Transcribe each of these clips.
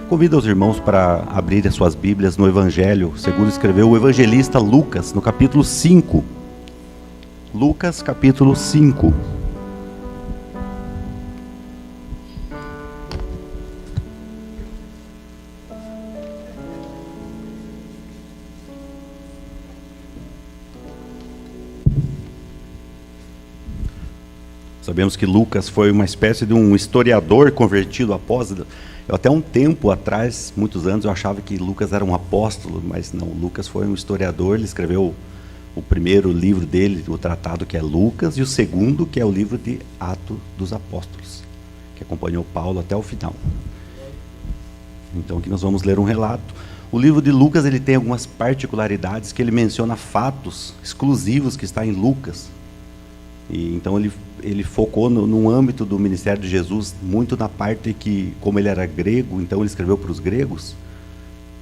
Convido os irmãos para abrirem as suas Bíblias no Evangelho, segundo escreveu o evangelista Lucas, no capítulo 5. Lucas, capítulo 5. Sabemos que Lucas foi uma espécie de um historiador convertido após. Eu até um tempo atrás, muitos anos, eu achava que Lucas era um apóstolo, mas não, Lucas foi um historiador. Ele escreveu o primeiro livro dele, o tratado, que é Lucas, e o segundo, que é o livro de Atos dos Apóstolos, que acompanhou Paulo até o final. Então aqui nós vamos ler um relato. O livro de Lucas, ele tem algumas particularidades, que ele menciona fatos exclusivos que está em Lucas. E então ele focou no âmbito do ministério de Jesus, muito na parte que, como ele era grego, então ele escreveu para os gregos,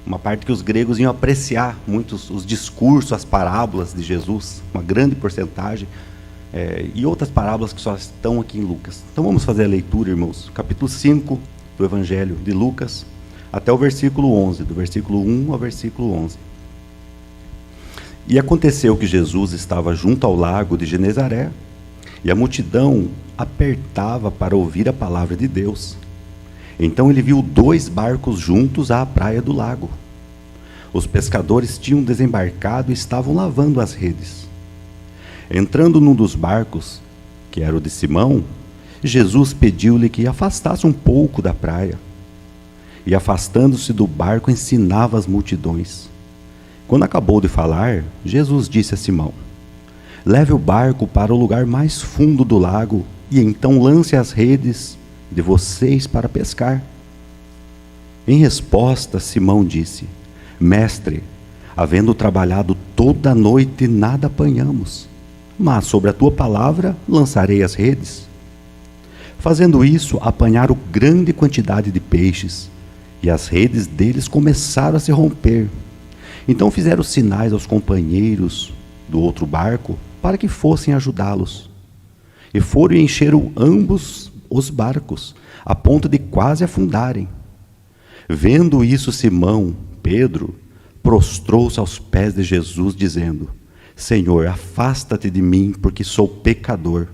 uma parte que os gregos iam apreciar muito os discursos, as parábolas de Jesus, uma grande porcentagem, e outras parábolas que só estão aqui em Lucas. Então vamos fazer a leitura, irmãos, capítulo 5 do Evangelho de Lucas, até o versículo 11, do versículo 1 ao versículo 11. E aconteceu que Jesus estava junto ao lago de Genezaré, e a multidão apertava para ouvir a palavra de Deus. Então ele viu 2 barcos juntos à praia do lago. Os pescadores tinham desembarcado e estavam lavando as redes. Entrando num dos barcos, que era o de Simão, Jesus pediu-lhe que afastasse um pouco da praia. E afastando-se do barco, ensinava as multidões. Quando acabou de falar, Jesus disse a Simão: leve o barco para o lugar mais fundo do lago e então lance as redes de vocês para pescar. Em resposta, Simão disse: mestre, havendo trabalhado toda a noite, nada apanhamos, mas sobre a tua palavra lançarei as redes. Fazendo isso, apanharam grande quantidade de peixes, e as redes deles começaram a se romper. Então fizeram sinais aos companheiros do outro barco para que fossem ajudá-los. E foram e encheram ambos os barcos, a ponto de quase afundarem. Vendo isso, Simão, Pedro, prostrou-se aos pés de Jesus, dizendo: Senhor, afasta-te de mim, porque sou pecador.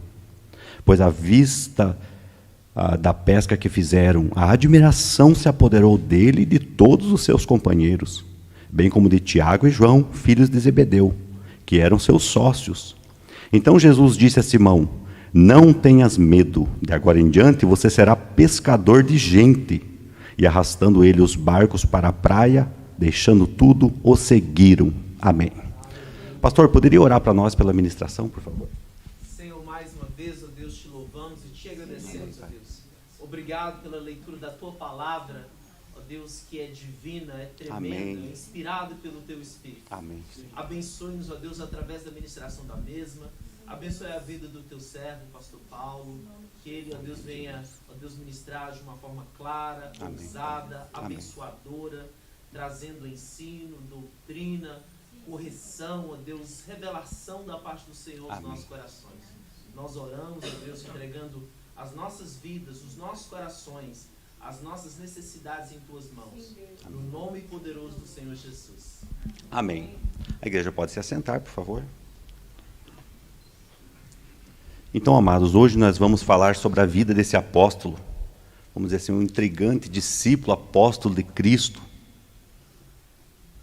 Pois à vista da pesca que fizeram, a admiração se apoderou dele e de todos os seus companheiros, bem como de Tiago e João, filhos de Zebedeu, que eram seus sócios. Então Jesus disse a Simão: não tenhas medo, de agora em diante você será pescador de gente. E arrastando ele os barcos para a praia, deixando tudo, o seguiram. Amém. Pastor, poderia orar para nós pela ministração, por favor? Senhor, mais uma vez, ó Deus, te louvamos e te agradecemos, ó Deus. Obrigado pela leitura da tua palavra, ó Deus, que é divina, é tremenda, Amém. É inspirado pelo teu Espírito. Amém. Abençoe-nos, ó Deus, através da ministração da mesma. Abençoe a vida do teu servo, pastor Paulo. Que ele, ó Deus, venha, ó Deus, ministrar de uma forma clara, ousada, abençoadora, trazendo ensino, doutrina, correção, ó Deus, revelação da parte do Senhor aos nossos corações. Nós oramos, ó Deus, entregando as nossas vidas, os nossos corações, as nossas necessidades em tuas mãos. No nome poderoso do Senhor Jesus. Amém. A igreja pode se assentar, por favor. Então, amados, hoje nós vamos falar sobre a vida desse apóstolo, vamos dizer assim, um intrigante discípulo, apóstolo de Cristo.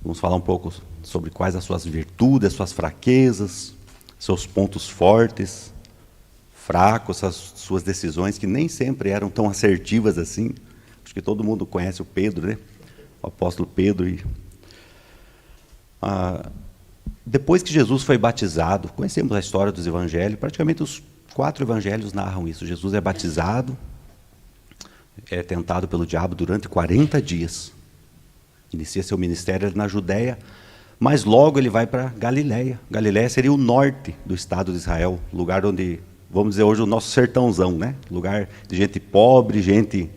Vamos falar um pouco sobre quais as suas virtudes, as suas fraquezas, seus pontos fortes, fracos, as suas decisões, que nem sempre eram tão assertivas assim. Acho que todo mundo conhece o Pedro, né? O apóstolo Pedro. Depois que Jesus foi batizado, conhecemos a história dos evangelhos, praticamente os 4 evangelhos narram isso. Jesus é batizado, é tentado pelo diabo durante 40 dias. Inicia seu ministério na Judéia, mas logo ele vai para Galiléia. Galiléia seria o norte do estado de Israel, lugar onde, vamos dizer hoje, o nosso sertãozão, né? Lugar de gente pobre, gente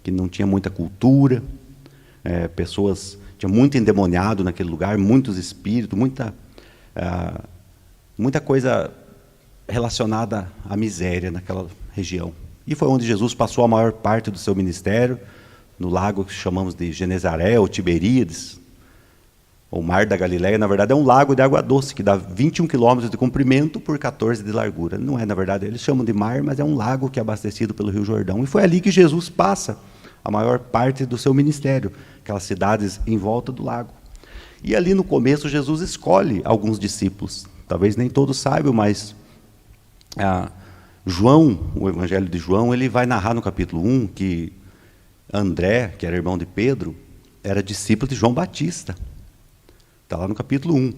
que não tinha muita cultura, pessoas, tinha muito endemoniado naquele lugar, muitos espíritos, muita coisa relacionada à miséria naquela região. E foi onde Jesus passou a maior parte do seu ministério, no lago que chamamos de Genezaré ou Tiberíades, o Mar da Galileia. Na verdade é um lago de água doce, que dá 21 quilômetros de comprimento por 14 de largura. Não é, na verdade, eles chamam de mar, mas é um lago que é abastecido pelo Rio Jordão. E foi ali que Jesus passa a maior parte do seu ministério, aquelas cidades em volta do lago. E ali no começo Jesus escolhe alguns discípulos. Talvez nem todos saibam, mas João, o Evangelho de João, ele vai narrar no capítulo 1 que André, que era irmão de Pedro, era discípulo de João Batista. Está lá no capítulo 1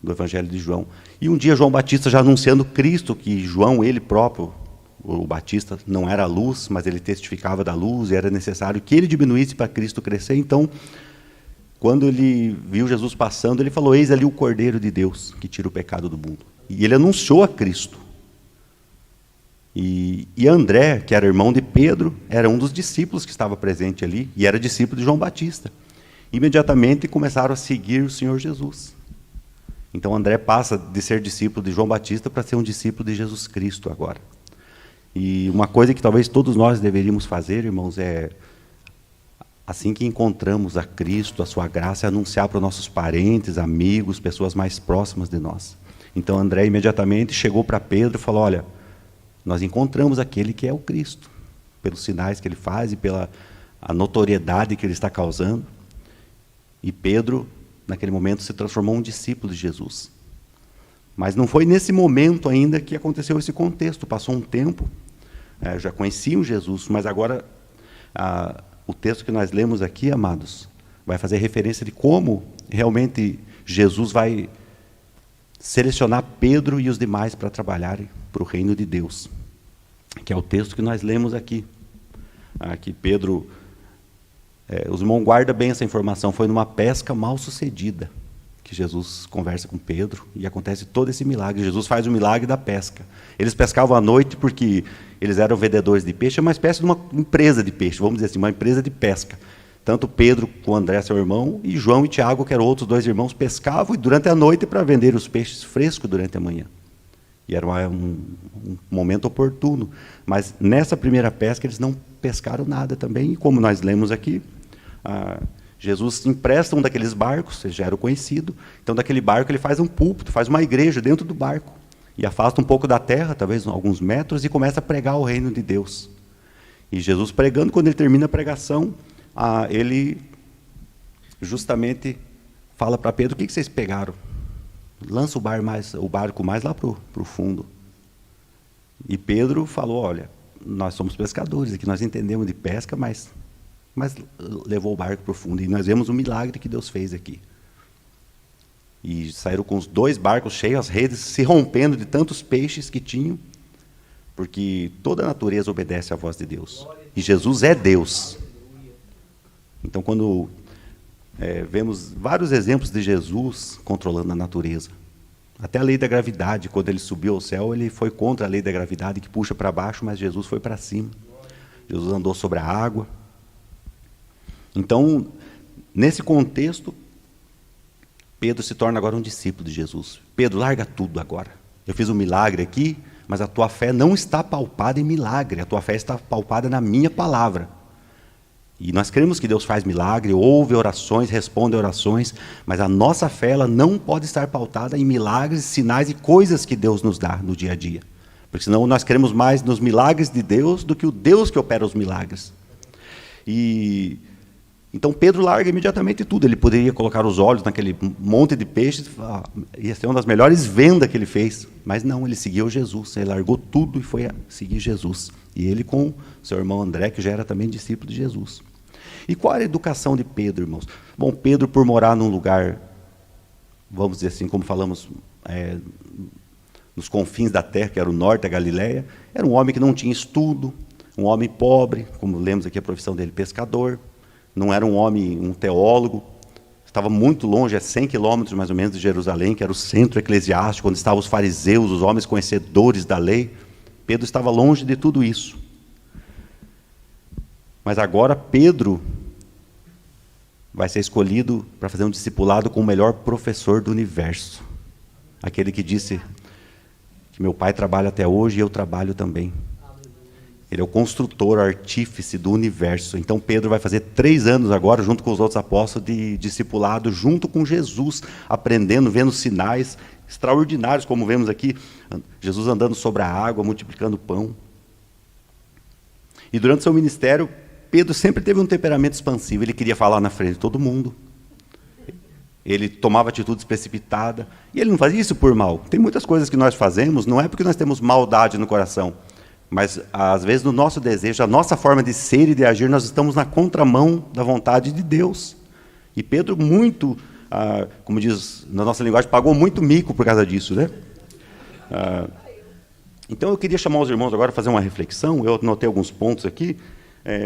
do Evangelho de João. E um dia João Batista, já anunciando Cristo, que João, ele próprio, o Batista, não era a luz, mas ele testificava da luz, e era necessário que ele diminuísse para Cristo crescer. Então, quando ele viu Jesus passando, ele falou: eis ali o Cordeiro de Deus, que tira o pecado do mundo. E ele anunciou a Cristo. E André, que era irmão de Pedro, era um dos discípulos que estava presente ali, e era discípulo de João Batista. Imediatamente começaram a seguir o Senhor Jesus. Então André passa de ser discípulo de João Batista para ser um discípulo de Jesus Cristo agora. E uma coisa que talvez todos nós deveríamos fazer, irmãos, é, assim que encontramos a Cristo, a sua graça, é anunciar para os nossos parentes, amigos, pessoas mais próximas de nós. Então André imediatamente chegou para Pedro e falou: olha, nós encontramos aquele que é o Cristo, pelos sinais que ele faz e pela a notoriedade que ele está causando. E Pedro, naquele momento, se transformou em um discípulo de Jesus. Mas não foi nesse momento ainda que aconteceu esse contexto. Passou um tempo, já conheciam Jesus, mas agora o texto que nós lemos aqui, amados, vai fazer referência de como realmente Jesus vai selecionar Pedro e os demais para trabalharem para o reino de Deus, que é o texto que nós lemos aqui. Que Pedro, os irmãos guardam bem essa informação, foi numa pesca mal sucedida que Jesus conversa com Pedro e acontece todo esse milagre. Jesus faz o milagre da pesca. Eles pescavam à noite porque eles eram vendedores de peixe, é uma espécie de uma empresa de peixe, vamos dizer assim, uma empresa de pesca. Tanto Pedro com André, seu irmão, e João e Tiago, que eram outros dois irmãos, pescavam e durante a noite para vender os peixes frescos durante a manhã. E era um momento oportuno. Mas nessa primeira pesca eles não pescaram nada também. E como nós lemos aqui, Jesus empresta um daqueles barcos, já era o conhecido. Então daquele barco ele faz um púlpito, faz uma igreja dentro do barco. E afasta um pouco da terra, talvez alguns metros, e começa a pregar o reino de Deus. E Jesus pregando, quando ele termina a pregação, ele justamente fala para Pedro: o que vocês pegaram? Lança o barco mais lá para o fundo. E Pedro falou: olha, nós somos pescadores aqui, nós entendemos de pesca, mas levou o barco para o fundo. E nós vemos o milagre que Deus fez aqui. E saíram com os 2 barcos cheios, as redes se rompendo de tantos peixes que tinham, porque toda a natureza obedece à voz de Deus. E Jesus é Deus. Então, quando vemos vários exemplos de Jesus controlando a natureza. Até a lei da gravidade, quando ele subiu ao céu, ele foi contra a lei da gravidade, que puxa para baixo, mas Jesus foi para cima. Jesus andou sobre a água. Então, nesse contexto, Pedro se torna agora um discípulo de Jesus. Pedro, larga tudo agora. Eu fiz um milagre aqui, mas a tua fé não está paupada em milagre, a tua fé está paupada na minha palavra. E nós cremos que Deus faz milagre, ouve orações, responde orações, mas a nossa fé ela não pode estar pautada em milagres, sinais e coisas que Deus nos dá no dia a dia. Porque senão nós queremos mais nos milagres de Deus do que o Deus que opera os milagres. Então Pedro larga imediatamente tudo. Ele poderia colocar os olhos naquele monte de peixes, ia ser uma das melhores vendas que ele fez. Mas não, ele seguiu Jesus, ele largou tudo e foi seguir Jesus. E ele com seu irmão André, que já era também discípulo de Jesus. E qual era a educação de Pedro, irmãos? Bom, Pedro, por morar num lugar, vamos dizer assim, como falamos, nos confins da terra, que era o norte da Galileia, era um homem que não tinha estudo, um homem pobre, como lemos aqui a profissão dele, pescador. Não era um homem, um teólogo, estava muito longe, a 100 quilômetros mais ou menos de Jerusalém, que era o centro eclesiástico, onde estavam os fariseus, os homens conhecedores da lei. Pedro estava longe de tudo isso. Mas agora Pedro vai ser escolhido para fazer um discipulado com o melhor professor do universo. Aquele que disse que meu pai trabalha até hoje e eu trabalho também. Ele é o construtor, o artífice do universo. Então Pedro vai fazer 3 anos agora, junto com os outros apóstolos, de discipulado, junto com Jesus, aprendendo, vendo sinais extraordinários, como vemos aqui, Jesus andando sobre a água, multiplicando pão. E durante seu ministério, Pedro sempre teve um temperamento expansivo, ele queria falar na frente de todo mundo. Ele tomava atitudes precipitadas, e ele não fazia isso por mal. Tem muitas coisas que nós fazemos, não é porque nós temos maldade no coração, mas às vezes no nosso desejo, a nossa forma de ser e de agir, nós estamos na contramão da vontade de Deus. E Pedro muito, como diz na nossa linguagem, pagou muito mico por causa disso, né? Então eu queria chamar os irmãos agora a fazer uma reflexão. Eu anotei alguns pontos aqui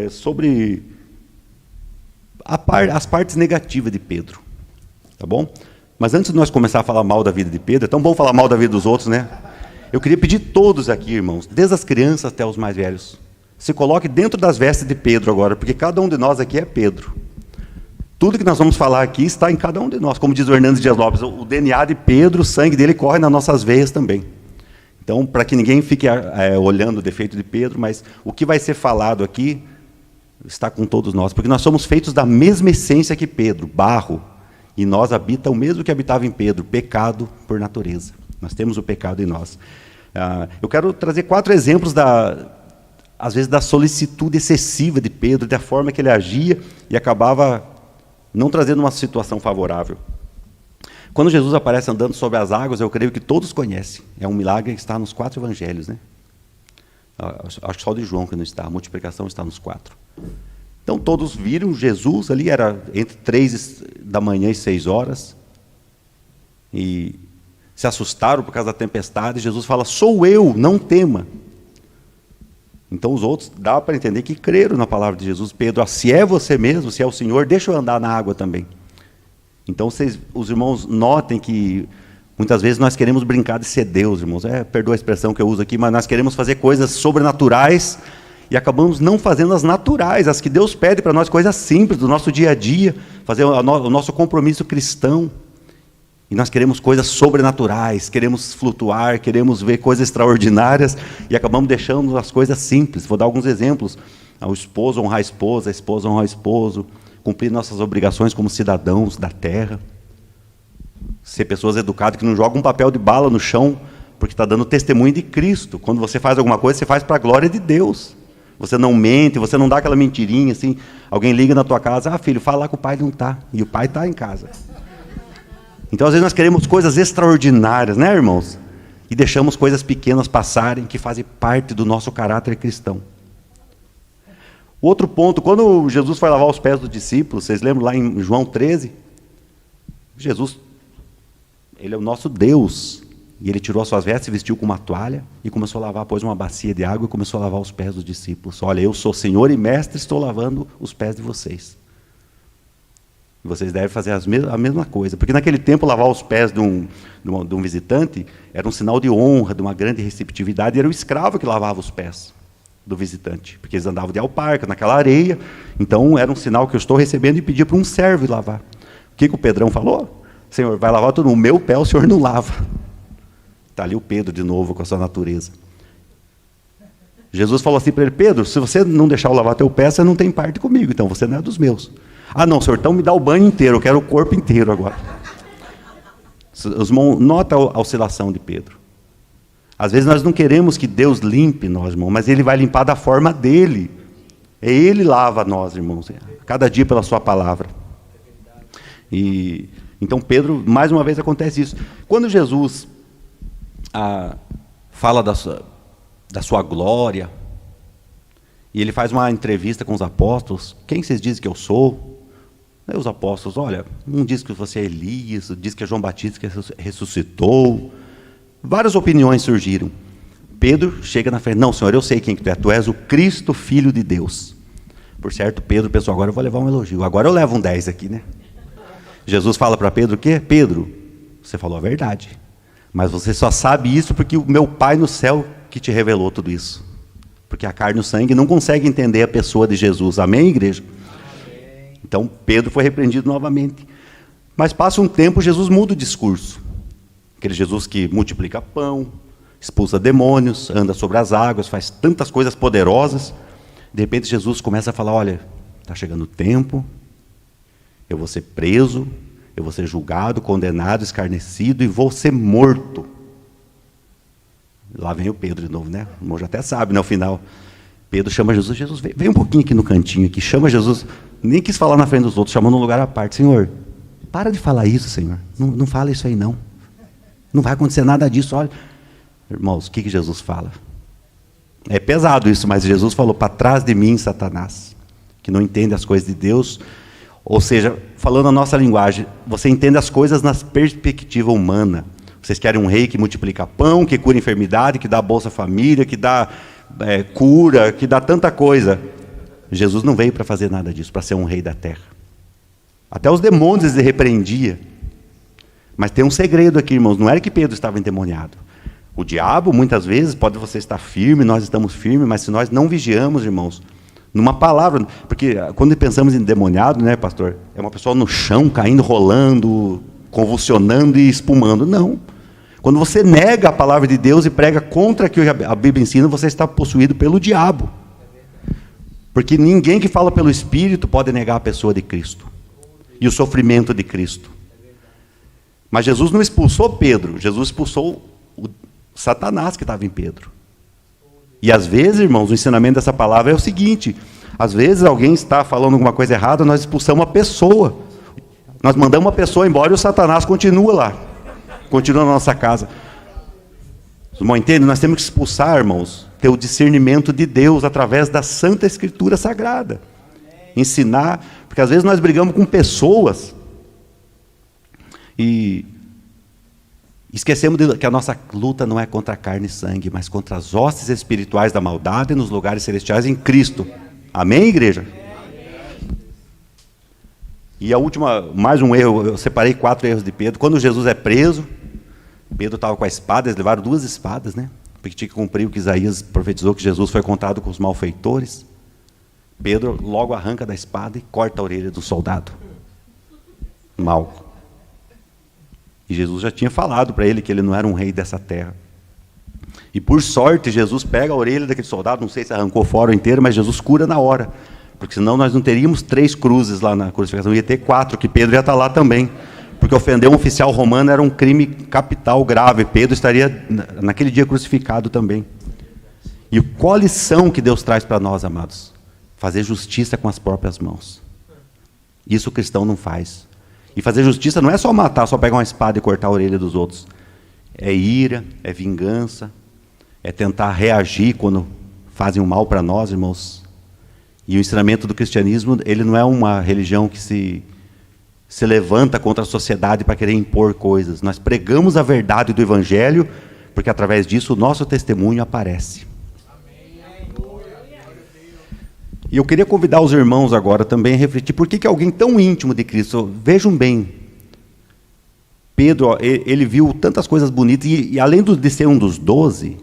sobre as partes negativas de Pedro, tá bom? Mas antes de nós começar a falar mal da vida de Pedro, é tão bom falar mal da vida dos outros, né? Eu queria pedir todos aqui, irmãos, desde as crianças até os mais velhos, se coloque dentro das vestes de Pedro agora, porque cada um de nós aqui é Pedro. Tudo que nós vamos falar aqui está em cada um de nós. Como diz o Hernandes Dias Lopes, o DNA de Pedro, o sangue dele corre nas nossas veias também. Então, para que ninguém fique olhando o defeito de Pedro, mas o que vai ser falado aqui está com todos nós, porque nós somos feitos da mesma essência que Pedro, barro, e nós habita o mesmo que habitava em Pedro, pecado por natureza. Nós temos o pecado em nós. Eu quero trazer 4 exemplos, às vezes, da solicitude excessiva de Pedro, da forma que ele agia e acabava não trazendo uma situação favorável. Quando Jesus aparece andando sobre as águas, eu creio que todos conhecem. É um milagre que está nos 4 evangelhos, né? Acho que só o de João que não está, a multiplicação está nos 4. Então todos viram Jesus ali, era entre 3 da manhã e 6 horas, e se assustaram por causa da tempestade. Jesus fala: sou eu, não tema. Então os outros, dá para entender que creram na palavra de Jesus. Pedro, se é você mesmo, se é o Senhor, deixa eu andar na água também. Então os irmãos notem que muitas vezes nós queremos brincar de ser Deus, irmãos. Perdoa a expressão que eu uso aqui, mas nós queremos fazer coisas sobrenaturais e acabamos não fazendo as naturais, as que Deus pede para nós, coisas simples do nosso dia a dia, fazer o nosso compromisso cristão. E nós queremos coisas sobrenaturais, queremos flutuar, queremos ver coisas extraordinárias e acabamos deixando as coisas simples. Vou dar alguns exemplos. O esposo honrar a esposa honrar o esposo, cumprir nossas obrigações como cidadãos da terra, ser pessoas educadas que não jogam um papel de bala no chão porque está dando testemunho de Cristo. Quando você faz alguma coisa, você faz para a glória de Deus. Você não mente, você não dá aquela mentirinha assim. Alguém liga na tua casa: filho, fala lá que o pai não está, e o pai está em casa. Então, às vezes, nós queremos coisas extraordinárias, né, irmãos? E deixamos coisas pequenas passarem, que fazem parte do nosso caráter cristão. Outro ponto, quando Jesus foi lavar os pés dos discípulos, vocês lembram lá em João 13? Jesus, ele é o nosso Deus, e ele tirou as suas vestes, vestiu com uma toalha, e começou a lavar, pôs uma bacia de água, e começou a lavar os pés dos discípulos. Olha, eu sou Senhor e Mestre, estou lavando os pés de vocês. E vocês devem fazer a mesma coisa. Porque naquele tempo, lavar os pés de um visitante era um sinal de honra, de uma grande receptividade. E era o escravo que lavava os pés do visitante. Porque eles andavam de alparca, naquela areia. Então, era um sinal que eu estou recebendo e pedia para um servo ir lavar. O que o Pedrão falou? Senhor, vai lavar todo mundo. O meu pé o Senhor não lava. Está ali o Pedro de novo com a sua natureza. Jesus falou assim para ele: Pedro, se você não deixar eu lavar teu pé, você não tem parte comigo. Então, você não é dos meus. Ah, não, Senhor, então me dá o banho inteiro, eu quero o corpo inteiro agora. Os irmãos, nota a oscilação de Pedro. Às vezes nós não queremos que Deus limpe nós, irmãos, mas Ele vai limpar da forma dEle. Ele lava nós, irmãos, cada dia pela sua palavra. E então Pedro, mais uma vez acontece isso. Quando Jesus fala da sua glória, e ele faz uma entrevista com os apóstolos: quem vocês dizem que eu sou? Aí os apóstolos: olha, um diz que você é Elias, diz que é João Batista que ressuscitou. Várias opiniões surgiram. Pedro chega na frente: não, Senhor, eu sei quem que tu és o Cristo, Filho de Deus. Por certo, Pedro pensou: agora eu vou levar um elogio, agora eu levo um 10 aqui, né? Jesus fala para Pedro o quê? Pedro, você falou a verdade, mas você só sabe isso porque o meu Pai no céu que te revelou tudo isso. Porque a carne e o sangue não conseguem entender a pessoa de Jesus. Amém, igreja? Amém. Então, Pedro foi repreendido novamente. Mas passa um tempo, Jesus muda o discurso. Aquele Jesus que multiplica pão, expulsa demônios, anda sobre as águas, faz tantas coisas poderosas. De repente Jesus começa a falar, olha, está chegando o tempo, eu vou ser preso, eu vou ser julgado, condenado, escarnecido e vou ser morto. Lá vem o Pedro de novo, né? O irmão já até sabe, né? Ao final, Pedro chama Jesus, Jesus, vem um pouquinho aqui no cantinho, aqui, chama Jesus, nem quis falar na frente dos outros, chamou num lugar à parte. Senhor, para de falar isso, Senhor, não fala isso aí não. Não vai acontecer nada disso, olha. Irmãos, o que Jesus fala? É pesado isso, mas Jesus falou, para trás de mim, Satanás, que não entende as coisas de Deus. Ou seja, falando a nossa linguagem, você entende as coisas na perspectiva humana. Vocês querem um rei que multiplica pão, que cura enfermidade, que dá Bolsa Família, que dá cura, que dá tanta coisa. Jesus não veio para fazer nada disso, para ser um rei da terra. Até os demônios ele repreendia. Mas tem um segredo aqui, irmãos, não era que Pedro estava endemoniado. O diabo, muitas vezes, pode você estar firme, nós estamos firmes, mas se nós não vigiamos, irmãos, numa palavra, porque quando pensamos em endemoniado, né, pastor, é uma pessoa no chão, caindo, rolando, convulsionando e espumando. Não. Quando você nega a palavra de Deus e prega contra o que a Bíblia ensina, você está possuído pelo diabo. Porque ninguém que fala pelo Espírito pode negar a pessoa de Cristo e o sofrimento de Cristo. Mas Jesus não expulsou Pedro, Jesus expulsou o Satanás que estava em Pedro. E às vezes, irmãos, o ensinamento dessa palavra é o seguinte, às vezes alguém está falando alguma coisa errada, nós expulsamos uma pessoa, nós mandamos uma pessoa embora e o Satanás continua lá, continua na nossa casa. Os irmãos entendem? Nós temos que expulsar, irmãos, ter o discernimento de Deus através da Santa Escritura Sagrada. Ensinar, porque às vezes nós brigamos com pessoas e esquecemos que a nossa luta não é contra a carne e sangue, mas contra as hostes espirituais da maldade nos lugares celestiais em Cristo. Amém, igreja? E a última, mais um erro, eu separei 4 erros de Pedro. Quando Jesus é preso, Pedro estava com a espada, eles levaram 2 espadas, né? Porque tinha que cumprir o que Isaías profetizou, que Jesus foi encontrado com os malfeitores. Pedro logo arranca da espada e corta a orelha do soldado. Mal. E Jesus já tinha falado para ele que ele não era um rei dessa terra. E por sorte, Jesus pega a orelha daquele soldado, não sei se arrancou fora inteiro, mas Jesus cura na hora. Porque senão nós não teríamos 3 cruzes lá na crucificação, ia ter 4, que Pedro ia estar lá também. Porque ofender um oficial romano era um crime capital grave. Pedro estaria naquele dia crucificado também. E qual a lição que Deus traz para nós, amados? Fazer justiça com as próprias mãos. Isso o cristão não faz. E fazer justiça não é só matar, só pegar uma espada e cortar a orelha dos outros. É ira, é vingança, é tentar reagir quando fazem o mal para nós, irmãos. E o ensinamento do cristianismo, ele não é uma religião que se levanta contra a sociedade para querer impor coisas. Nós pregamos a verdade do Evangelho, porque através disso o nosso testemunho aparece. E eu queria convidar os irmãos agora também a refletir, por que alguém tão íntimo de Cristo, vejam bem, Pedro, ele viu tantas coisas bonitas, e além de ser um dos 12,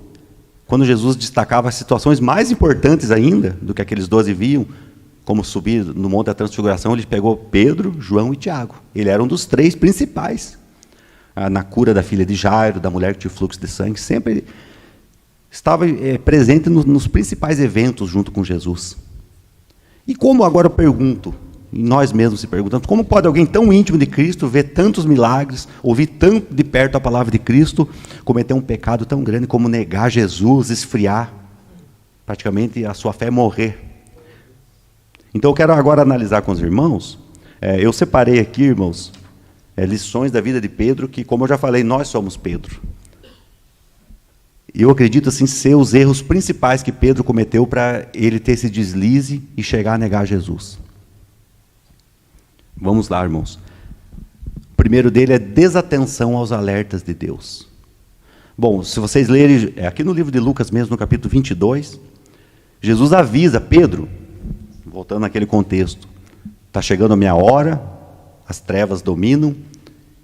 quando Jesus destacava as situações mais importantes ainda, do que aqueles 12 viam, como subir no Monte da Transfiguração, ele pegou Pedro, João e Tiago. Ele era um dos 3 principais, na cura da filha de Jairo, da mulher que tinha fluxo de sangue, sempre ele estava presente nos principais eventos junto com Jesus. E como agora eu pergunto, e nós mesmos se perguntamos, como pode alguém tão íntimo de Cristo ver tantos milagres, ouvir tanto de perto a palavra de Cristo, cometer um pecado tão grande como negar Jesus, esfriar, praticamente a sua fé morrer? Então eu quero agora analisar com os irmãos, eu separei aqui, irmãos, lições da vida de Pedro, que como eu já falei, nós somos Pedro. E eu acredito assim ser os erros principais que Pedro cometeu para ele ter esse deslize e chegar a negar Jesus. Vamos lá, irmãos. O primeiro dele é desatenção aos alertas de Deus. Bom, se vocês lerem, aqui no livro de Lucas mesmo, no capítulo 22, Jesus avisa Pedro, voltando naquele contexto, está chegando a minha hora, as trevas dominam,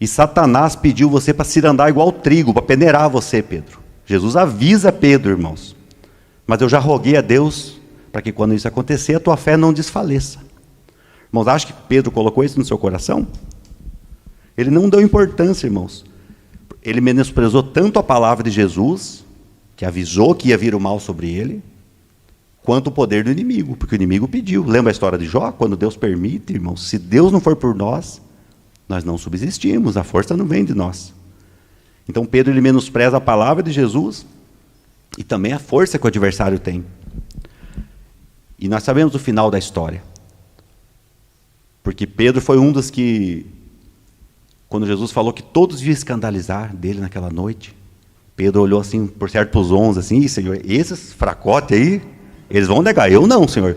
e Satanás pediu você para cirandar igual trigo, para peneirar você, Pedro. Jesus avisa Pedro, irmãos, mas eu já roguei a Deus para que quando isso acontecer, a tua fé não desfaleça. Irmãos, acha que Pedro colocou isso no seu coração? Ele não deu importância, irmãos. Ele menosprezou tanto a palavra de Jesus, que avisou que ia vir o mal sobre ele, quanto o poder do inimigo, porque o inimigo pediu. Lembra a história de Jó? Quando Deus permite, irmãos, se Deus não for por nós, nós não subsistimos, a força não vem de nós. Então Pedro, ele menospreza a palavra de Jesus e também a força que o adversário tem. E nós sabemos o final da história. Porque Pedro foi um dos que, quando Jesus falou que todos iam escandalizar dele naquela noite, Pedro olhou assim, por certo, para os 11, assim, Senhor, esses fracotes aí, eles vão negar, eu não, Senhor.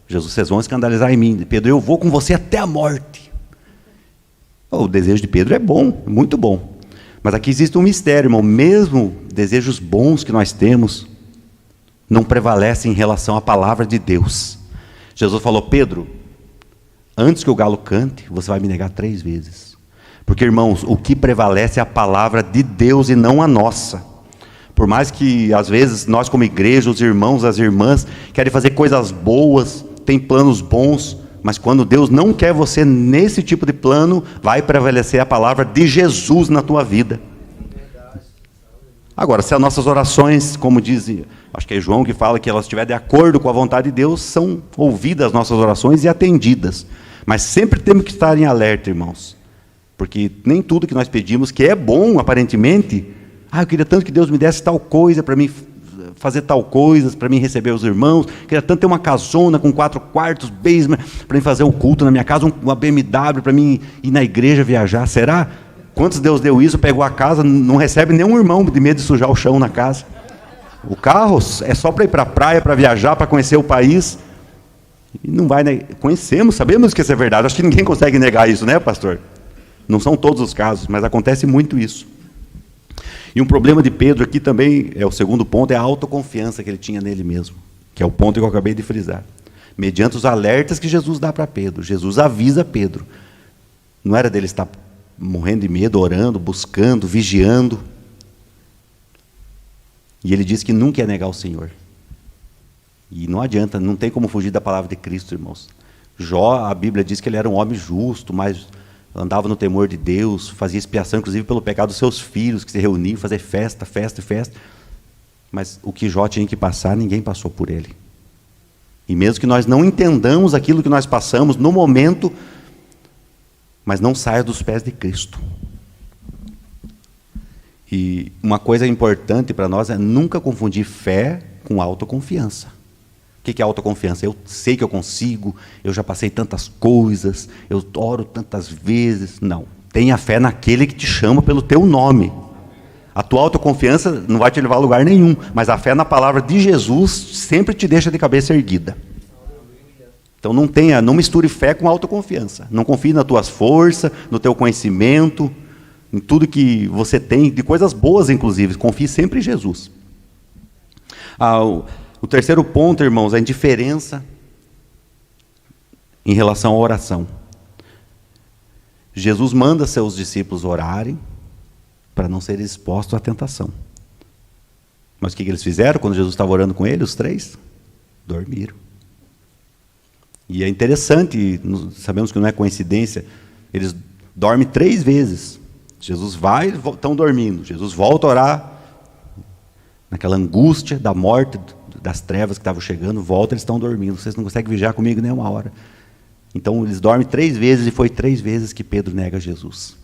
Jesus, vocês vão escandalizar em mim. Pedro, eu vou com você até a morte. O desejo de Pedro é bom, muito bom. Mas aqui existe um mistério, irmão. Mesmo desejos bons que nós temos, não prevalecem em relação à palavra de Deus. Jesus falou, Pedro, antes que o galo cante, você vai me negar 3 vezes. Porque, irmãos, o que prevalece é a palavra de Deus e não a nossa. Por mais que, às vezes, nós como igreja, os irmãos, as irmãs, querem fazer coisas boas, têm planos bons, mas quando Deus não quer você nesse tipo de plano, vai prevalecer a palavra de Jesus na tua vida. Agora, se as nossas orações, como diz, acho que é João que fala que elas estiverem de acordo com a vontade de Deus, são ouvidas as nossas orações e atendidas. Mas sempre temos que estar em alerta, irmãos. Porque nem tudo que nós pedimos, que é bom aparentemente, eu queria tanto que Deus me desse tal coisa para mim fazer tal coisa, para mim receber os irmãos, queria tanto ter uma casona com 4 quartos, basement, para mim fazer um culto na minha casa, uma BMW para mim ir na igreja viajar. Será? Quantos Deus deu isso, pegou a casa, não recebe nenhum irmão de medo de sujar o chão na casa. O carro é só para ir para a praia, para viajar, para conhecer o país. E não vai, né? Conhecemos, sabemos que isso é verdade. Acho que ninguém consegue negar isso, né, pastor? Não são todos os casos, mas acontece muito isso. E um problema de Pedro aqui também, o segundo ponto, é a autoconfiança que ele tinha nele mesmo, que é o ponto que eu acabei de frisar. Mediante os alertas que Jesus dá para Pedro, Jesus avisa Pedro. Não era dele estar morrendo de medo, orando, buscando, vigiando. E ele diz que nunca ia negar o Senhor. E não adianta, não tem como fugir da palavra de Cristo, irmãos. Jó, a Bíblia diz que ele era um homem justo, mas andava no temor de Deus, fazia expiação, inclusive, pelo pecado dos seus filhos, que se reuniam, fazer festa. Mas o que Jó tinha que passar, ninguém passou por ele. E mesmo que nós não entendamos aquilo que nós passamos no momento, mas não saia dos pés de Cristo. E uma coisa importante para nós é nunca confundir fé com autoconfiança. O que é autoconfiança? Eu sei que eu consigo, eu já passei tantas coisas, eu oro tantas vezes. Não. Tenha fé naquele que te chama pelo teu nome. A tua autoconfiança não vai te levar a lugar nenhum, mas a fé na palavra de Jesus sempre te deixa de cabeça erguida. Então não misture fé com autoconfiança. Não confie nas tuas forças, no teu conhecimento, em tudo que você tem, de coisas boas inclusive. Confie sempre em Jesus. O terceiro ponto, irmãos, é a indiferença em relação à oração. Jesus manda seus discípulos orarem para não serem expostos à tentação. Mas o que eles fizeram quando Jesus estava orando com eles, os 3? Dormiram. E é interessante, sabemos que não é coincidência, eles dormem 3 vezes. Jesus vai, estão dormindo. Jesus volta a orar, naquela angústia da morte, das trevas que estavam chegando, volta, eles estão dormindo. Vocês não conseguem vigiar comigo nem uma hora. Então eles dormem 3 vezes, e foi 3 vezes que Pedro nega Jesus.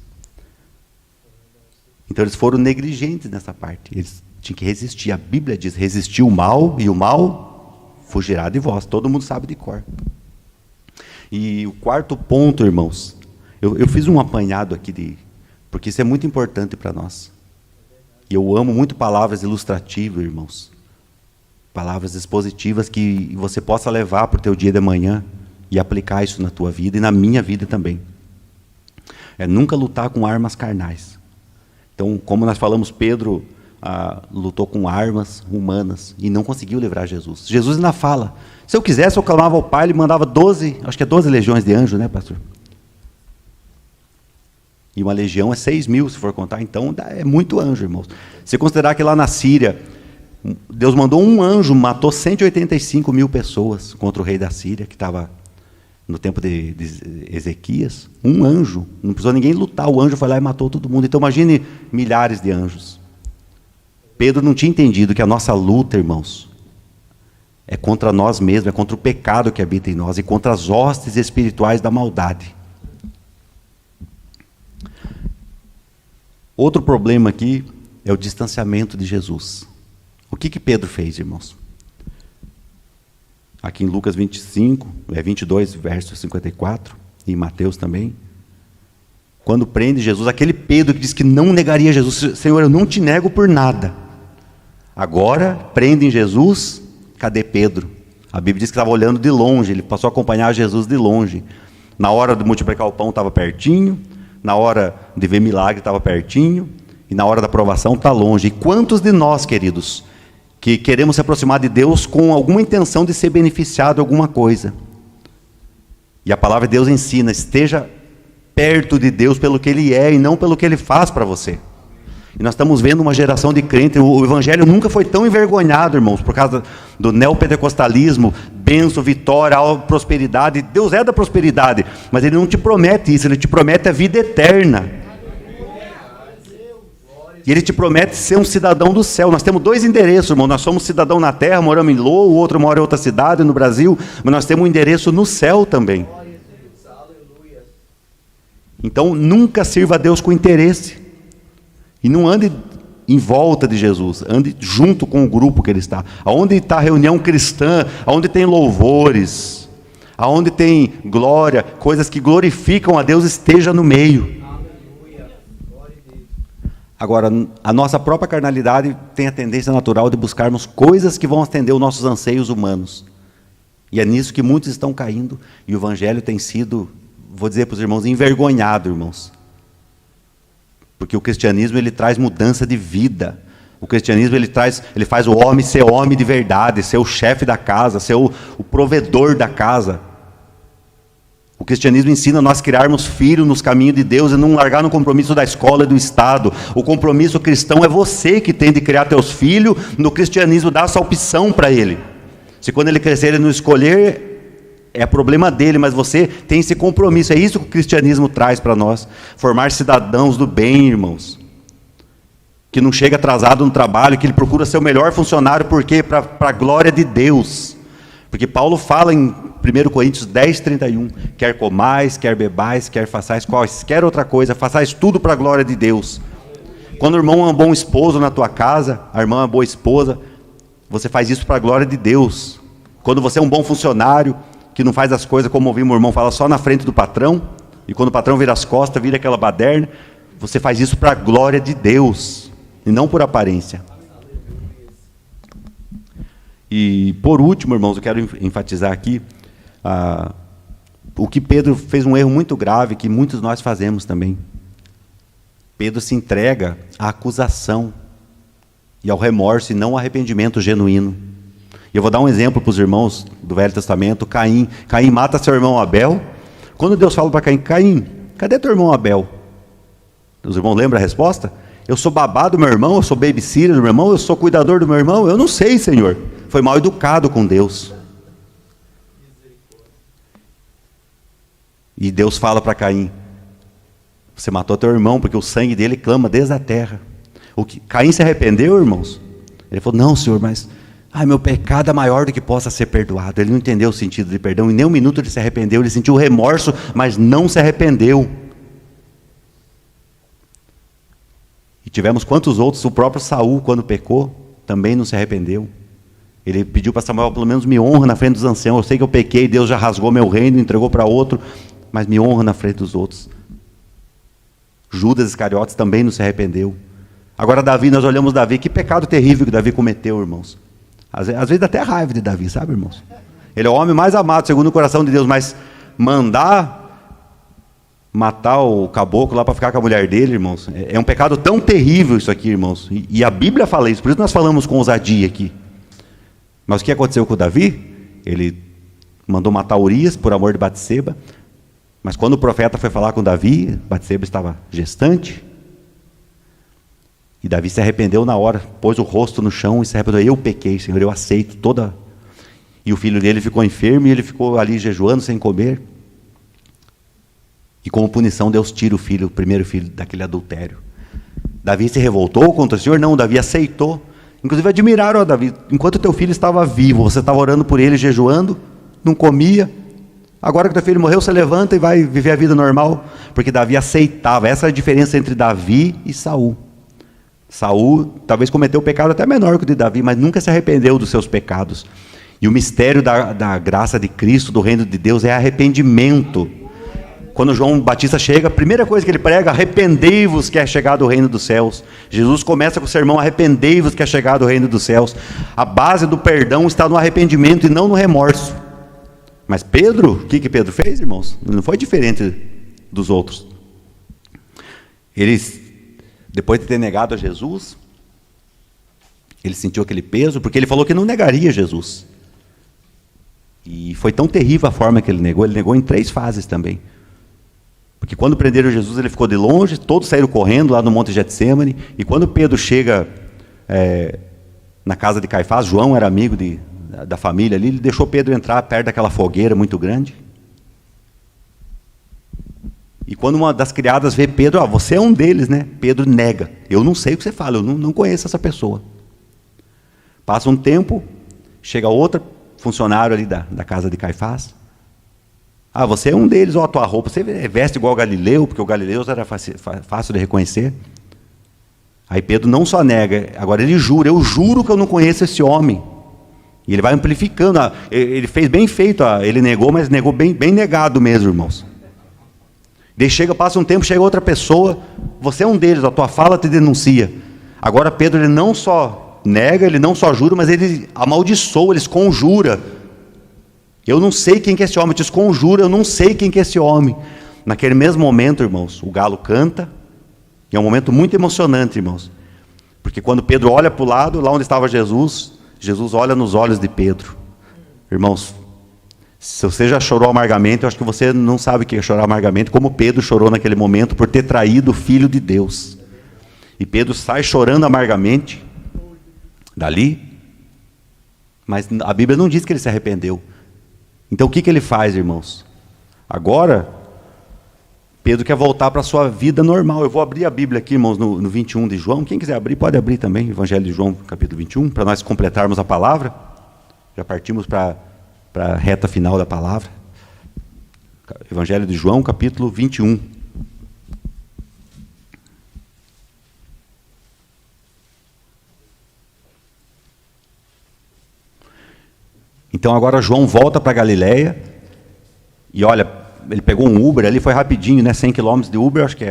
Então eles foram negligentes nessa parte. Eles tinham que resistir. A Bíblia diz, resistir o mal, e o mal fugirá de vós. Todo mundo sabe de cor. E o quarto ponto, irmãos, eu fiz um apanhado aqui, porque isso é muito importante para nós. E eu amo muito palavras ilustrativas, irmãos. Palavras expositivas que você possa levar para o teu dia de manhã e aplicar isso na tua vida e na minha vida também. É nunca lutar com armas carnais. Então, como nós falamos, Pedro lutou com armas humanas e não conseguiu livrar Jesus. Jesus ainda fala, se eu quisesse, eu clamava ao Pai, ele mandava 12 legiões de anjos, né, pastor? E uma legião é 6.000, se for contar, então é muito anjo, irmãos. Se considerar que lá na Síria, Deus mandou um anjo, matou 185.000 pessoas contra o rei da Síria, que estava no tempo de Ezequias. Um anjo, não precisou ninguém lutar, o anjo foi lá e matou todo mundo. Então imagine milhares de anjos. Pedro não tinha entendido que a nossa luta, irmãos, é contra nós mesmos, é contra o pecado que habita em nós e contra as hostes espirituais da maldade. Outro problema aqui é o distanciamento de Jesus. O que Pedro fez, irmãos? Aqui em Lucas 22, verso 54, e em Mateus também. Quando prende Jesus, aquele Pedro que diz que não negaria Jesus. Senhor, eu não te nego por nada. Agora, prendem Jesus, cadê Pedro? A Bíblia diz que estava olhando de longe, ele passou a acompanhar Jesus de longe. Na hora de multiplicar o pão estava pertinho, na hora de ver milagre estava pertinho, e na hora da provação está longe. E quantos de nós, queridos, que queremos se aproximar de Deus com alguma intenção de ser beneficiado de alguma coisa? E a palavra de Deus ensina, esteja perto de Deus pelo que Ele é e não pelo que Ele faz para você. E nós estamos vendo uma geração de crentes, o evangelho nunca foi tão envergonhado, irmãos, por causa do neopentecostalismo, bênção, vitória, prosperidade. Deus é da prosperidade, mas Ele não te promete isso, Ele te promete a vida eterna. E Ele te promete ser um cidadão do céu. Nós temos 2 endereços, irmão. Nós somos cidadão na terra, moramos em Lô, o outro mora em outra cidade, no Brasil, mas nós temos um endereço no céu também. Então, nunca sirva a Deus com interesse. E não ande em volta de Jesus, ande junto com o grupo que Ele está. Aonde está a reunião cristã, aonde tem louvores, aonde tem glória, coisas que glorificam a Deus, esteja no meio. Agora, a nossa própria carnalidade tem a tendência natural de buscarmos coisas que vão atender os nossos anseios humanos. E é nisso que muitos estão caindo. E o evangelho tem sido, vou dizer para os irmãos, envergonhado, irmãos. Porque o cristianismo, ele traz mudança de vida. O cristianismo, ele faz o homem ser homem de verdade, ser o chefe da casa, ser o provedor da casa. O cristianismo ensina nós criarmos filhos nos caminhos de Deus e não largar no compromisso da escola e do Estado. O compromisso cristão é você que tem de criar teus filhos. No cristianismo dá essa opção para ele. Se quando ele crescer ele não escolher, é problema dele, mas você tem esse compromisso. É isso que o cristianismo traz para nós. Formar cidadãos do bem, irmãos. Que não chega atrasado no trabalho, que ele procura ser o melhor funcionário, porque para a glória de Deus. Porque Paulo fala em 1 Coríntios 10, 31, quer comais, quer bebais, quer façais qualquer outra coisa, façais tudo para a glória de Deus. Quando o irmão é um bom esposo na tua casa, a irmã é uma boa esposa, você faz isso para a glória de Deus. Quando você é um bom funcionário, que não faz as coisas como ouvimos o irmão falar, só na frente do patrão, e quando o patrão vira as costas, vira aquela baderna, você faz isso para a glória de Deus, e não por aparência. E por último, irmãos, eu quero enfatizar aqui, o que Pedro fez um erro muito grave, que muitos de nós fazemos também. Pedro se entrega à acusação, e ao remorso, e não ao arrependimento genuíno. Eu vou dar um exemplo para os irmãos do Velho Testamento. Caim mata seu irmão Abel. Quando Deus fala para Caim, Caim, cadê teu irmão Abel? Os irmãos lembram a resposta? Eu sou babá do meu irmão, eu sou babysitter do meu irmão, eu sou cuidador do meu irmão. Eu não sei, Senhor. Foi mal educado com Deus. E Deus fala para Caim, você matou teu irmão, porque o sangue dele clama desde a terra. Caim se arrependeu, irmãos? Ele falou, não, Senhor, mas meu pecado é maior do que possa ser perdoado. Ele não entendeu o sentido de perdão, em nenhum minuto ele se arrependeu, ele sentiu remorso, mas não se arrependeu. E tivemos quantos outros, o próprio Saul, quando pecou, também não se arrependeu. Ele pediu para Samuel, pelo menos me honra na frente dos anciãos, eu sei que eu pequei, Deus já rasgou meu reino, entregou para outro, mas me honra na frente dos outros. Judas Iscariotes também não se arrependeu. Agora Davi, nós olhamos Davi, que pecado terrível que Davi cometeu, irmãos. Às vezes dá até raiva de Davi, sabe, irmãos? Ele é o homem mais amado, segundo o coração de Deus, mas mandar matar o caboclo lá para ficar com a mulher dele, irmãos, é um pecado tão terrível isso aqui, irmãos. E a Bíblia fala isso, por isso nós falamos com ousadia aqui. Mas o que aconteceu com Davi? Ele mandou matar Urias por amor de Batseba, mas quando o profeta foi falar com Davi, Batseba estava gestante, e Davi se arrependeu na hora, pôs o rosto no chão e se arrependeu. Eu pequei, Senhor, eu aceito toda... E o filho dele ficou enfermo e ele ficou ali jejuando sem comer. E como punição, Deus tira o primeiro filho daquele adultério. Davi se revoltou contra o Senhor? Não, Davi aceitou. Inclusive admiraram, ó, Davi, enquanto teu filho estava vivo, você estava orando por ele, jejuando, não comia. Agora que teu filho morreu, você levanta e vai viver a vida normal. Porque Davi aceitava. Essa é a diferença entre Davi e Saul. Saul talvez cometeu um pecado até menor que o de Davi, mas nunca se arrependeu dos seus pecados. E o mistério da graça de Cristo, do reino de Deus, é arrependimento. Quando João Batista chega, a primeira coisa que ele prega: arrependei-vos que é chegado o reino dos céus. Jesus começa com o sermão: arrependei-vos que é chegado o reino dos céus. A base do perdão está no arrependimento e não no remorso. Mas Pedro, o que Pedro fez, irmãos? Não foi diferente dos outros. Ele, depois de ter negado a Jesus, ele sentiu aquele peso, porque ele falou que não negaria Jesus. E foi tão terrível a forma que ele negou em 3 fases também. Porque quando prenderam Jesus, ele ficou de longe, todos saíram correndo lá no Monte Getsemane, e quando Pedro chega na casa de Caifás, João era amigo da família ali, ele deixou Pedro entrar perto daquela fogueira muito grande. E quando uma das criadas vê Pedro: você é um deles, né? Pedro nega: eu não sei o que você fala, eu não conheço essa pessoa. Passa um tempo, chega outro funcionário ali da casa de Caifás: você é um deles, a tua roupa, você veste igual o Galileu, porque o Galileu era fácil de reconhecer. Aí Pedro não só nega, agora ele jura: eu juro que eu não conheço esse homem. E ele vai amplificando, ele fez bem feito, ele negou, mas negou bem negado mesmo, irmãos. Daí passa um tempo, chega outra pessoa: você é um deles, a tua fala te denuncia. Agora Pedro, ele não só nega, ele não só jura, mas ele amaldiçoa, ele conjura: eu não sei quem que é esse homem, te conjura, eu não sei quem que é esse homem. Naquele mesmo momento, irmãos, o galo canta, e é um momento muito emocionante, irmãos, porque quando Pedro olha para o lado, lá onde estava Jesus olha nos olhos de Pedro. Irmãos, se você já chorou amargamente, eu acho que você não sabe o que é chorar amargamente, como Pedro chorou naquele momento por ter traído o Filho de Deus. E Pedro sai chorando amargamente dali, mas a Bíblia não diz que ele se arrependeu. Então o que ele faz, irmãos? Agora, Pedro quer voltar para a sua vida normal. Eu vou abrir a Bíblia aqui, irmãos, no 21 de João. Quem quiser abrir, pode abrir também, Evangelho de João, capítulo 21, para nós completarmos a palavra. Já partimos para a reta final da palavra. Evangelho de João, capítulo 21. Então agora João volta para Galileia, e olha, ele pegou um Uber ali, foi rapidinho, né? 100 km de Uber, acho que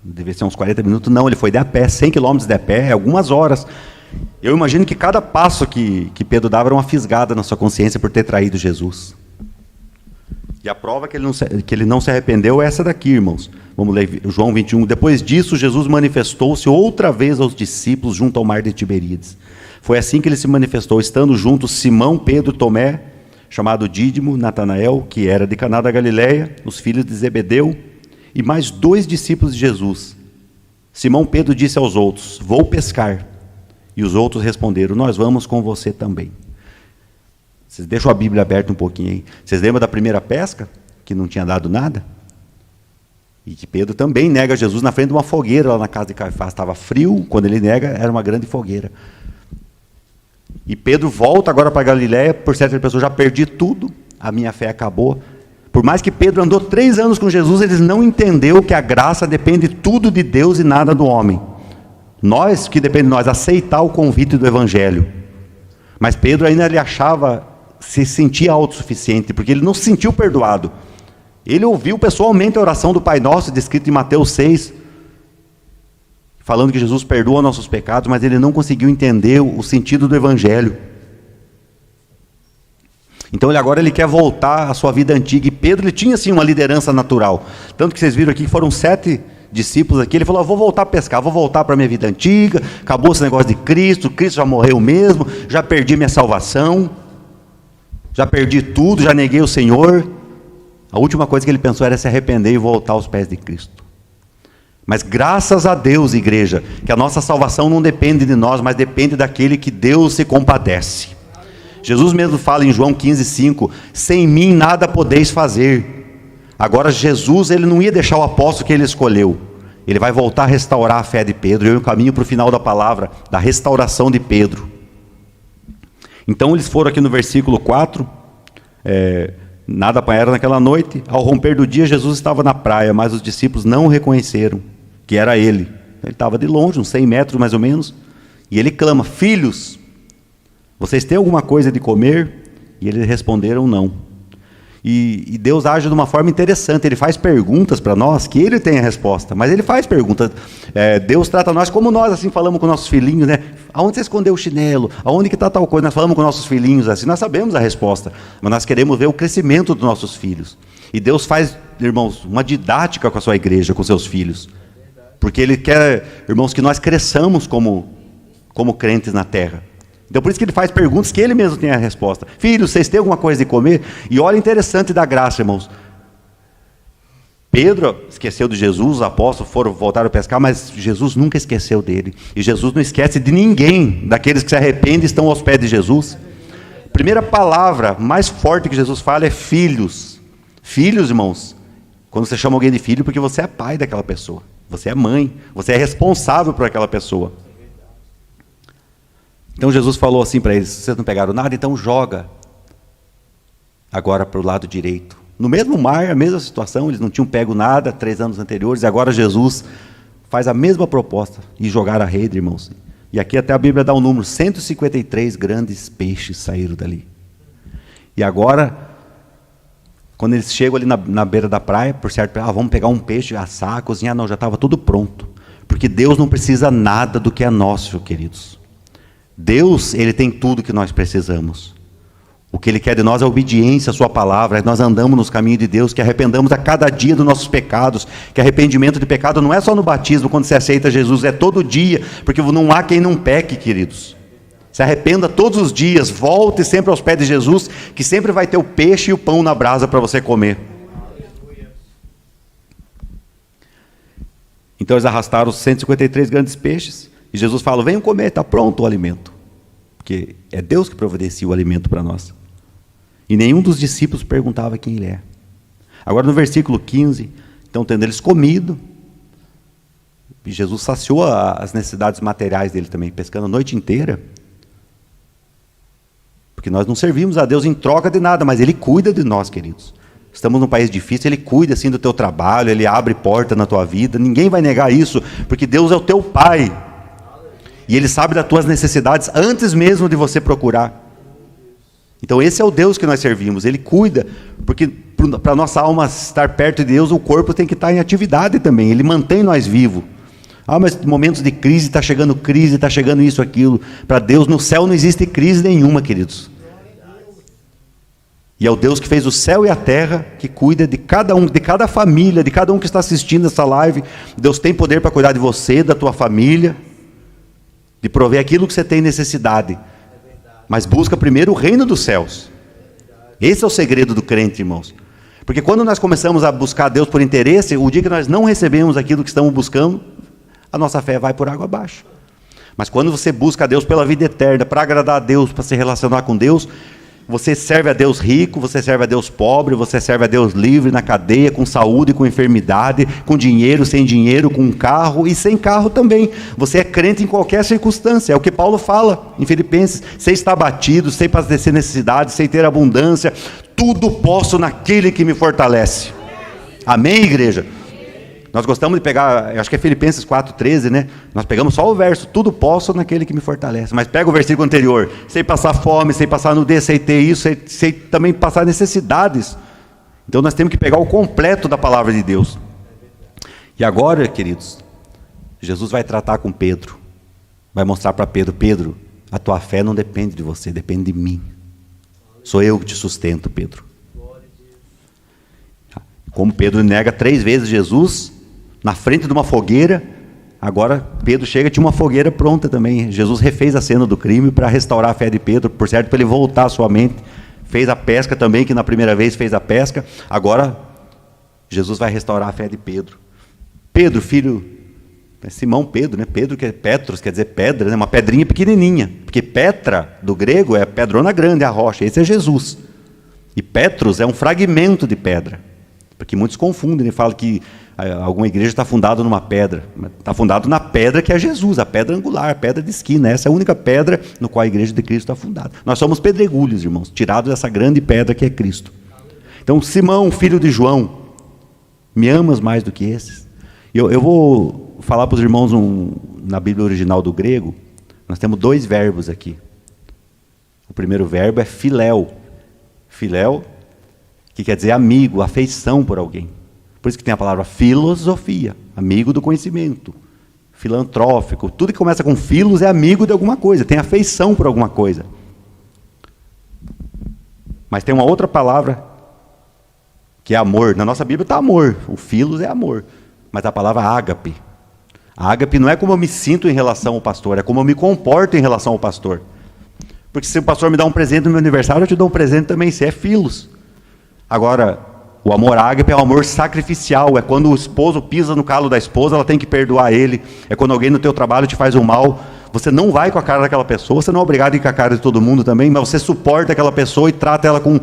deve ser uns 40 minutos, não, ele foi de a pé, 100 km de a pé, algumas horas. Eu imagino que cada passo que Pedro dava era uma fisgada na sua consciência por ter traído Jesus. E a prova que ele não se arrependeu é essa daqui, irmãos. Vamos ler João 21. Depois disso, Jesus manifestou-se outra vez aos discípulos junto ao mar de Tiberíades. Foi assim que ele se manifestou, estando juntos Simão, Pedro, Tomé, chamado Dídimo, Natanael, que era de Caná da Galileia, os filhos de Zebedeu, e mais 2 discípulos de Jesus. Simão Pedro disse aos outros: vou pescar. E os outros responderam: nós vamos com você também. Vocês deixam a Bíblia aberta um pouquinho aí. Vocês lembram da primeira pesca? Que não tinha dado nada? E que Pedro também nega Jesus na frente de uma fogueira lá na casa de Caifás. Estava frio, quando ele nega, era uma grande fogueira. E Pedro volta agora para Galileia, por certa pessoa: já perdi tudo, a minha fé acabou. Por mais que Pedro andou 3 anos com Jesus, ele não entendeu que a graça depende tudo de Deus e nada do homem. Nós, que depende de nós, aceitar o convite do Evangelho. Mas Pedro ainda ele se sentia autossuficiente, porque ele não se sentiu perdoado. Ele ouviu pessoalmente a oração do Pai Nosso, descrita em Mateus 6, falando que Jesus perdoa nossos pecados, mas ele não conseguiu entender o sentido do Evangelho. Então ele quer voltar à sua vida antiga, e Pedro ele tinha sim uma liderança natural, tanto que vocês viram aqui que foram 7 discípulos aqui. Ele falou: vou voltar a pescar, vou voltar para a minha vida antiga, acabou esse negócio de Cristo já morreu mesmo, já perdi minha salvação, já perdi tudo, já neguei o Senhor. A última coisa que ele pensou era se arrepender e voltar aos pés de Cristo. Mas graças a Deus, igreja, que a nossa salvação não depende de nós, mas depende daquele que Deus se compadece. Jesus mesmo fala em João 15,5: sem mim nada podeis fazer. Agora Jesus, ele não ia deixar o apóstolo que ele escolheu. ele vai voltar a restaurar a fé de Pedro. E eu caminho para o final da palavra, da restauração de Pedro. Então eles foram aqui no versículo 4, nada apanharam naquela noite. Ao romper do dia, Jesus estava na praia, mas os discípulos não o reconheceram, que era ele. Ele estava de longe, uns 100 metros mais ou menos, e ele clama: filhos, vocês têm alguma coisa de comer? E eles responderam não. E Deus age de uma forma interessante, ele faz perguntas para nós, que ele tem a resposta, mas ele faz perguntas. Deus trata nós como nós assim falamos com nossos filhinhos, né? Aonde você escondeu o chinelo? Aonde que está tal coisa? Nós falamos com nossos filhinhos assim, nós sabemos a resposta, mas nós queremos ver o crescimento dos nossos filhos. E Deus faz, irmãos, uma didática com a sua igreja, com seus filhos, porque ele quer, irmãos, que nós cresçamos como crentes na terra. Então por isso que ele faz perguntas que ele mesmo tem a resposta. Filhos, vocês têm alguma coisa de comer? E olha, interessante da graça, irmãos. Pedro esqueceu de Jesus, os apóstolos voltaram a pescar, mas Jesus nunca esqueceu dele. E Jesus não esquece de ninguém, daqueles que se arrependem e estão aos pés de Jesus. A primeira palavra mais forte que Jesus fala é filhos. Filhos, irmãos, quando você chama alguém de filho, porque você é pai daquela pessoa. Você é mãe, você é responsável por aquela pessoa. Então Jesus falou assim para eles: vocês não pegaram nada, então joga agora para o lado direito. No mesmo mar, a mesma situação, eles não tinham pego nada 3 anos anteriores, e agora Jesus faz a mesma proposta, e jogaram a rede, irmãos. E aqui até a Bíblia dá um número: 153 grandes peixes saíram dali. E agora, quando eles chegam ali na beira da praia, por certo, vamos pegar um peixe, assar, cozinhar, não, já estava tudo pronto. Porque Deus não precisa nada do que é nosso, queridos. Deus, ele tem tudo que nós precisamos. O que ele quer de nós é obediência à sua palavra, é que nós andamos nos caminhos de Deus, que arrependamos a cada dia dos nossos pecados, que arrependimento de pecado não é só no batismo, quando você aceita Jesus, é todo dia, porque não há quem não peque, queridos. Se arrependa todos os dias, volte sempre aos pés de Jesus, que sempre vai ter o peixe e o pão na brasa para você comer. Então eles arrastaram os 153 grandes peixes, e Jesus fala: venham comer, está pronto o alimento. Porque é Deus que providencia o alimento para nós. E nenhum dos discípulos perguntava quem ele é. Agora no versículo 15, então tendo eles comido, e Jesus saciou as necessidades materiais dele também, pescando a noite inteira. Porque nós não servimos a Deus em troca de nada, mas ele cuida de nós, queridos. Estamos num país difícil, ele cuida assim do teu trabalho, ele abre porta na tua vida, ninguém vai negar isso, porque Deus é o teu Pai. E ele sabe das tuas necessidades antes mesmo de você procurar. Então esse é o Deus que nós servimos, ele cuida, porque para a nossa alma estar perto de Deus, o corpo tem que estar em atividade também, ele mantém nós vivos. Mas momentos de crise, está chegando isso, aquilo. Para Deus, no céu não existe crise nenhuma, queridos. E é o Deus que fez o céu e a terra, que cuida de cada um, de cada família, de cada um que está assistindo essa live. Deus tem poder para cuidar de você, da tua família, de prover aquilo que você tem necessidade. Mas busca primeiro o reino dos céus. Esse é o segredo do crente, irmãos. Porque quando nós começamos a buscar Deus por interesse, o dia que nós não recebemos aquilo que estamos buscando, a nossa fé vai por água abaixo. Mas quando você busca a Deus pela vida eterna, para agradar a Deus, para se relacionar com Deus, você serve a Deus rico, você serve a Deus pobre, você serve a Deus livre, na cadeia, com saúde, com enfermidade, com dinheiro, sem dinheiro, com carro e sem carro também. Você é crente em qualquer circunstância, é o que Paulo fala em Filipenses: sem estar batido, sem padecer necessidade, sem ter abundância, tudo posso naquele que me fortalece. Amém, igreja? Nós gostamos de pegar, acho que é Filipenses 4,13, né? Nós pegamos só o verso: tudo posso naquele que me fortalece. Mas pega o versículo anterior: sem passar fome, sem passar nudez, sem ter isso, sem também passar necessidades. Então nós temos que pegar o completo da palavra de Deus. E agora, queridos, Jesus vai tratar com Pedro, vai mostrar para Pedro: Pedro, a tua fé não depende de você, depende de mim. Sou eu que te sustento, Pedro. Como Pedro nega 3 vezes Jesus, na frente de uma fogueira, agora Pedro chega, tinha uma fogueira pronta também. Jesus refez a cena do crime para restaurar a fé de Pedro, por certo, para ele voltar à sua mente. Fez a pesca também, que na primeira vez fez a pesca. Agora Jesus vai restaurar a fé de Pedro. Pedro, filho, Simão Pedro, né? Pedro, que é Petros, quer dizer pedra, né? Uma pedrinha pequenininha, porque Petra, do grego, é pedrona grande, a rocha. Esse é Jesus. E Petros é um fragmento de pedra, porque muitos confundem e falam que alguma igreja está fundada numa pedra. Está fundado na pedra que é Jesus, a pedra angular, a pedra de esquina. Essa é a única pedra no qual a igreja de Cristo está fundada. Nós somos pedregulhos, irmãos, tirados dessa grande pedra que é Cristo. Então, Simão, filho de João, me amas mais do que esses? Eu vou falar para os irmãos, na Bíblia original do grego, nós temos 2 verbos aqui. O primeiro verbo é filéu. Filéu, que quer dizer amigo, afeição por alguém. Por isso que tem a palavra filosofia, amigo do conhecimento, filantrófico. Tudo que começa com filos é amigo de alguma coisa, tem afeição por alguma coisa. Mas tem uma outra palavra, que é amor. Na nossa Bíblia está amor, o filos é amor. Mas a palavra ágape. A ágape não é como eu me sinto em relação ao pastor, é como eu me comporto em relação ao pastor. Porque se o pastor me dá um presente no meu aniversário, eu te dou um presente também, se é filos. Agora, o amor ágape é um amor sacrificial, é quando o esposo pisa no calo da esposa, ela tem que perdoar ele. É quando alguém no teu trabalho te faz um mal, você não vai com a cara daquela pessoa, você não é obrigado a ir com a cara de todo mundo também, mas você suporta aquela pessoa e trata ela com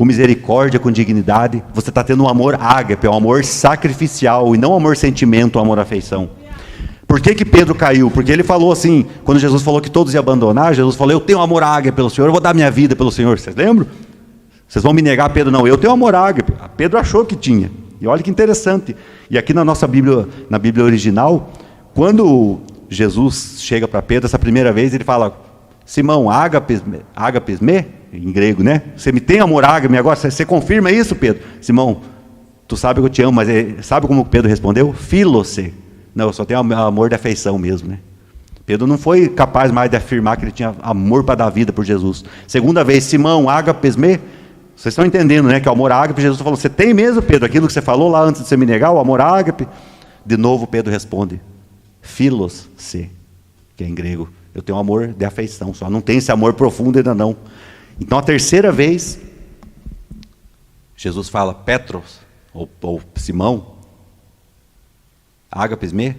misericórdia, com dignidade. Você está tendo um amor ágape, é um amor sacrificial, e não um amor sentimento, um amor afeição. Por que Pedro caiu? Porque ele falou assim, quando Jesus falou que todos iam abandonar, Jesus falou, eu tenho amor ágape pelo Senhor, eu vou dar minha vida pelo Senhor. Vocês lembram? Vocês vão me negar, Pedro? Não, eu tenho amor ágape. Pedro achou que tinha. E olha que interessante. E aqui na nossa Bíblia, na Bíblia original, quando Jesus chega para Pedro essa primeira vez, ele fala, Simão, ágapes me, em grego, né? Você me tem amor ágape agora? Você confirma isso, Pedro? Simão, tu sabe que eu te amo, mas sabe como Pedro respondeu? Filose. Não, eu só tenho amor de afeição mesmo, né? Pedro não foi capaz mais de afirmar que ele tinha amor para dar vida por Jesus. Segunda vez, Simão, ágapes me. Vocês estão entendendo, né? Que o amor ágape, Jesus falou, você tem mesmo, Pedro, aquilo que você falou lá antes de você me negar, o amor ágape? De novo, Pedro responde, philos se, que é em grego. Eu tenho amor de afeição, só não tem esse amor profundo ainda não. Então, a terceira vez, Jesus fala, Petros, ou Simão, ágapes me?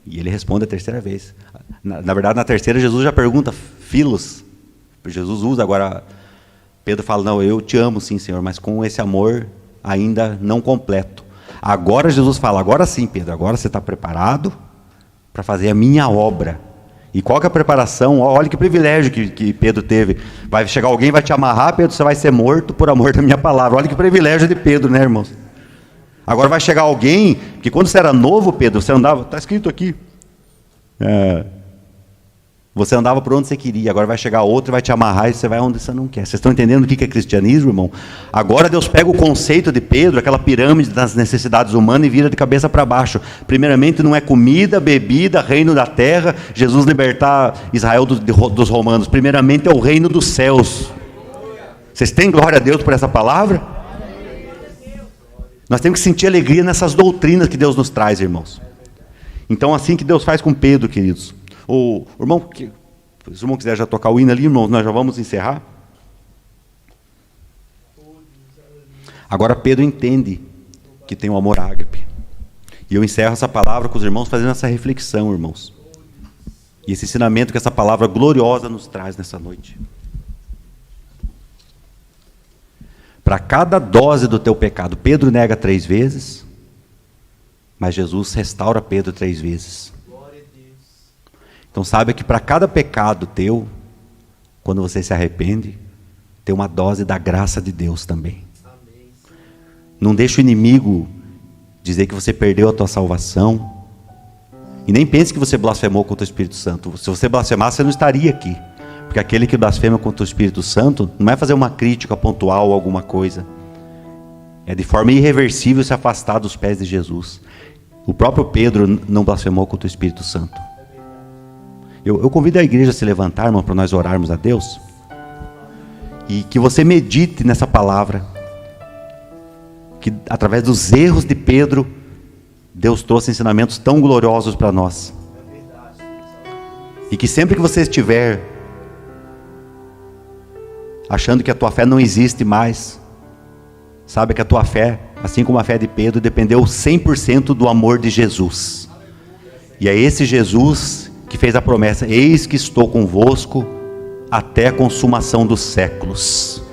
E ele responde a terceira vez. Na verdade, na terceira, Jesus já pergunta, philos. Jesus usa agora... Pedro fala, não, eu te amo sim, Senhor, mas com esse amor ainda não completo. Agora Jesus fala, agora sim, Pedro, agora você está preparado para fazer a minha obra. E qual que é a preparação? Olha que privilégio que Pedro teve. Vai chegar alguém, vai te amarrar, Pedro, você vai ser morto por amor da minha palavra. Olha que privilégio de Pedro, né, irmãos? Agora vai chegar alguém, que quando você era novo, Pedro, você andava, está escrito aqui, você andava por onde você queria, agora vai chegar outro e vai te amarrar e você vai onde você não quer. Vocês estão entendendo o que é cristianismo, irmão? Agora Deus pega o conceito de Pedro, aquela pirâmide das necessidades humanas, e vira de cabeça para baixo. Primeiramente não é comida, bebida, reino da terra, Jesus libertar Israel dos romanos. Primeiramente é o reino dos céus. Vocês têm glória a Deus por essa palavra? Nós temos que sentir alegria nessas doutrinas que Deus nos traz, irmãos. Então assim que Deus faz com Pedro, queridos. O irmão, se o irmão quiser já tocar o hino ali, irmãos, nós já vamos encerrar. Agora Pedro entende que tem o amor ágape. E eu encerro essa palavra com os irmãos fazendo essa reflexão, irmãos. E esse ensinamento que essa palavra gloriosa nos traz nessa noite. Para cada dose do teu pecado, Pedro nega 3 vezes, mas Jesus restaura Pedro 3 vezes. Então saiba que para cada pecado teu, quando você se arrepende, tem uma dose da graça de Deus também. Amém. Não deixe o inimigo dizer que você perdeu a tua salvação. E nem pense que você blasfemou contra o Espírito Santo. Se você blasfemasse, você não estaria aqui. Porque aquele que blasfema contra o Espírito Santo não é fazer uma crítica pontual ou alguma coisa. É de forma irreversível se afastar dos pés de Jesus. O próprio Pedro não blasfemou contra o Espírito Santo. Eu convido a igreja a se levantar, irmão, para nós orarmos a Deus. E que você medite nessa palavra. Que através dos erros de Pedro, Deus trouxe ensinamentos tão gloriosos para nós. E que sempre que você estiver achando que a tua fé não existe mais, sabe que a tua fé, assim como a fé de Pedro, dependeu 100% do amor de Jesus. E é esse Jesus que fez a promessa, eis que estou convosco até a consumação dos séculos.